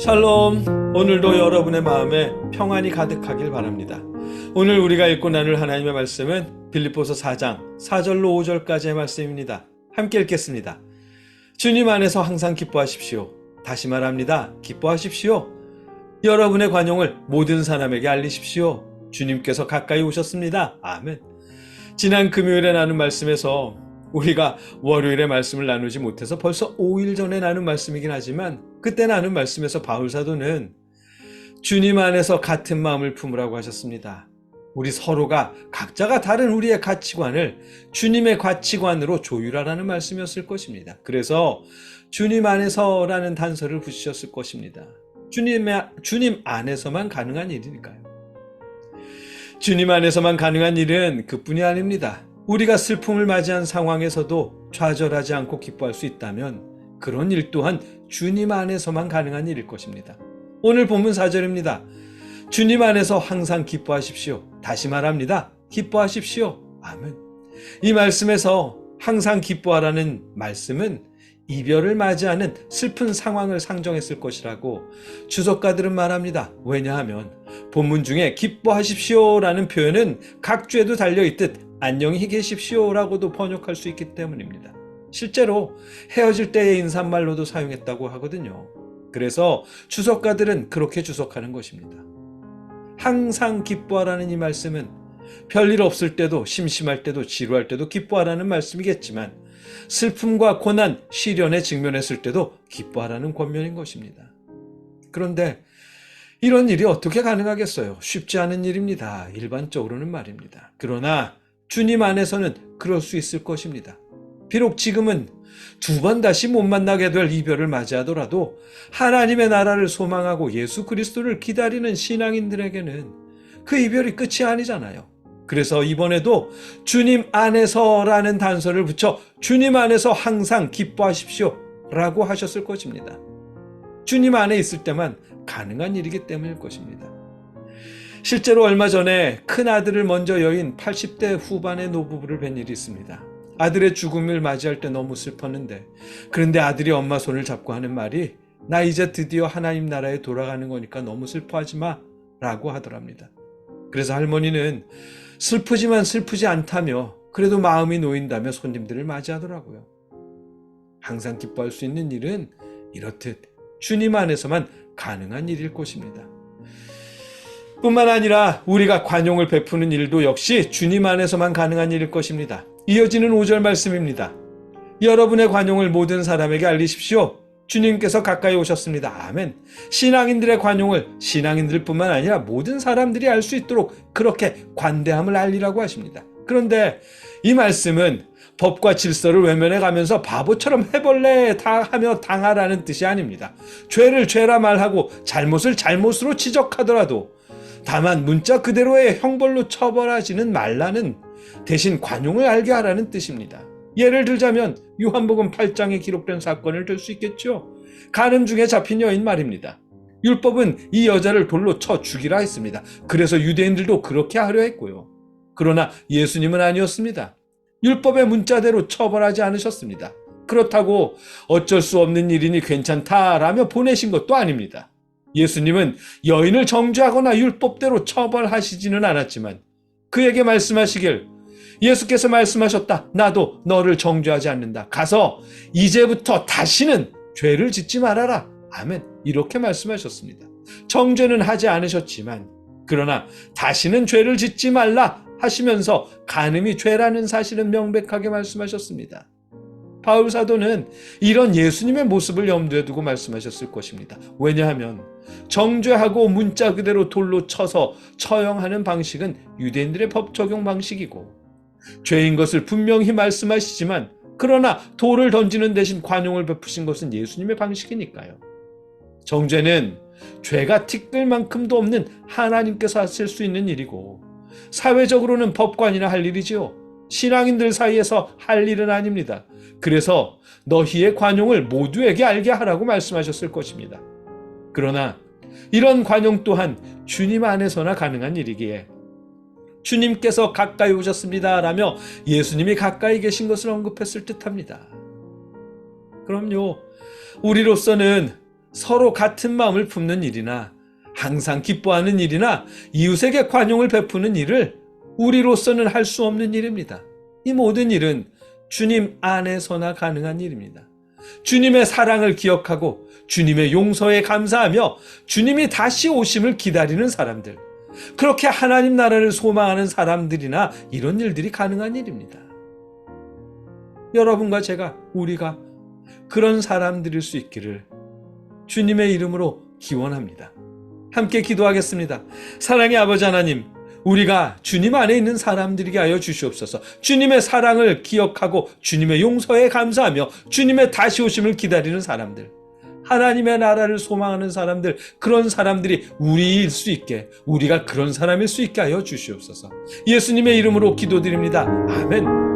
샬롬. 오늘도 여러분의 마음에 평안이 가득하길 바랍니다. 오늘 우리가 읽고 나눌 하나님의 말씀은 빌립보서 4장 4절로 5절까지의 말씀입니다. 함께 읽겠습니다. 주님 안에서 항상 기뻐하십시오. 다시 말합니다. 기뻐하십시오. 여러분의 관용을 모든 사람에게 알리십시오. 주님께서 가까이 오셨습니다. 아멘. 지난 금요일에 나눈 말씀에서 우리가 월요일에 말씀을 나누지 못해서 벌써 5일 전에 나눈 말씀이긴 하지만 그때 나눈 말씀에서 바울 사도는 주님 안에서 같은 마음을 품으라고 하셨습니다. 우리 서로가 각자가 다른 우리의 가치관을 주님의 가치관으로 조율하라는 말씀이었을 것입니다. 그래서 주님 안에서라는 단서를 붙이셨을 것입니다. 주님 안에서만 가능한 일이니까요. 주님 안에서만 가능한 일은 그뿐이 아닙니다. 우리가 슬픔을 맞이한 상황에서도 좌절하지 않고 기뻐할 수 있다면 그런 일 또한 주님 안에서만 가능한 일일 것입니다. 오늘 본문 4절입니다. 주님 안에서 항상 기뻐하십시오. 다시 말합니다. 기뻐하십시오. 아멘. 이 말씀에서 항상 기뻐하라는 말씀은 이별을 맞이하는 슬픈 상황을 상정했을 것이라고 주석가들은 말합니다. 왜냐하면 본문 중에 기뻐하십시오라는 표현은 각주에도 달려있듯 안녕히 계십시오라고도 번역할 수 있기 때문입니다. 실제로 헤어질 때의 인사말로도 사용했다고 하거든요. 그래서 주석가들은 그렇게 주석하는 것입니다. 항상 기뻐하라는 이 말씀은 별일 없을 때도 심심할 때도 지루할 때도 기뻐하라는 말씀이겠지만 슬픔과 고난, 시련에 직면했을 때도 기뻐하라는 권면인 것입니다. 그런데 이런 일이 어떻게 가능하겠어요? 쉽지 않은 일입니다. 일반적으로는 말입니다. 그러나 주님 안에서는 그럴 수 있을 것입니다. 비록 지금은 두 번 다시 못 만나게 될 이별을 맞이하더라도 하나님의 나라를 소망하고 예수 그리스도를 기다리는 신앙인들에게는 그 이별이 끝이 아니잖아요. 그래서 이번에도 주님 안에서라는 단서를 붙여 주님 안에서 항상 기뻐하십시오 라고 하셨을 것입니다. 주님 안에 있을 때만 가능한 일이기 때문일 것입니다. 실제로 얼마 전에 큰 아들을 먼저 여인 80대 후반의 노부부를 뵌 일이 있습니다. 아들의 죽음을 맞이할 때 너무 슬펐는데 그런데 아들이 엄마 손을 잡고 하는 말이 나 이제 드디어 하나님 나라에 돌아가는 거니까 너무 슬퍼하지 마 라고 하더랍니다. 그래서 할머니는 슬프지만 슬프지 않다며 그래도 마음이 놓인다며 손님들을 맞이하더라고요. 항상 기뻐할 수 있는 일은 이렇듯 주님 안에서만 가능한 일일 것입니다. 뿐만 아니라 우리가 관용을 베푸는 일도 역시 주님 안에서만 가능한 일일 것입니다. 이어지는 5절 말씀입니다. 여러분의 관용을 모든 사람에게 알리십시오. 주님께서 가까이 오셨습니다. 아멘. 신앙인들의 관용을 신앙인들뿐만 아니라 모든 사람들이 알 수 있도록 그렇게 관대함을 알리라고 하십니다. 그런데 이 말씀은 법과 질서를 외면해 가면서 바보처럼 해벌레 다 하며 당하라는 뜻이 아닙니다. 죄를 죄라 말하고 잘못을 잘못으로 지적하더라도 다만 문자 그대로의 형벌로 처벌하지는 말라는 대신 관용을 알게 하라는 뜻입니다. 예를 들자면 요한복음 8장에 기록된 사건을 들 수 있겠죠. 간음 중에 잡힌 여인 말입니다. 율법은 이 여자를 돌로 쳐 죽이라 했습니다. 그래서 유대인들도 그렇게 하려 했고요. 그러나 예수님은 아니었습니다. 율법의 문자대로 처벌하지 않으셨습니다. 그렇다고 어쩔 수 없는 일이니 괜찮다라며 보내신 것도 아닙니다. 예수님은 여인을 정죄하거나 율법대로 처벌하시지는 않았지만 그에게 말씀하시길 예수께서 말씀하셨다. 나도 너를 정죄하지 않는다. 가서 이제부터 다시는 죄를 짓지 말아라. 아멘. 이렇게 말씀하셨습니다. 정죄는 하지 않으셨지만 그러나 다시는 죄를 짓지 말라 하시면서 간음이 죄라는 사실은 명백하게 말씀하셨습니다. 바울 사도는 이런 예수님의 모습을 염두에 두고 말씀하셨을 것입니다. 왜냐하면 정죄하고 문자 그대로 돌로 쳐서 처형하는 방식은 유대인들의 법 적용 방식이고 죄인 것을 분명히 말씀하시지만 그러나 돌을 던지는 대신 관용을 베푸신 것은 예수님의 방식이니까요. 정죄는 죄가 티끌만큼도 없는 하나님께서 하실 수 있는 일이고 사회적으로는 법관이나 할 일이지요. 신앙인들 사이에서 할 일은 아닙니다. 그래서 너희의 관용을 모두에게 알게 하라고 말씀하셨을 것입니다. 그러나 이런 관용 또한 주님 안에서나 가능한 일이기에 주님께서 가까이 오셨습니다 라며 예수님이 가까이 계신 것을 언급했을 듯합니다. 그럼요. 우리로서는 서로 같은 마음을 품는 일이나 항상 기뻐하는 일이나 이웃에게 관용을 베푸는 일을 우리로서는 할 수 없는 일입니다. 이 모든 일은 주님 안에서나 가능한 일입니다. 주님의 사랑을 기억하고 주님의 용서에 감사하며 주님이 다시 오심을 기다리는 사람들, 그렇게 하나님 나라를 소망하는 사람들이나 이런 일들이 가능한 일입니다. 여러분과 제가, 우리가 그런 사람들일 수 있기를 주님의 이름으로 기원합니다. 함께 기도하겠습니다. 사랑의 아버지 하나님, 우리가 주님 안에 있는 사람들이게 하여 주시옵소서. 주님의 사랑을 기억하고 주님의 용서에 감사하며 주님의 다시 오심을 기다리는 사람들, 하나님의 나라를 소망하는 사람들, 그런 사람들이 우리일 수 있게, 우리가 그런 사람일 수 있게 하여 주시옵소서. 예수님의 이름으로 기도드립니다. 아멘.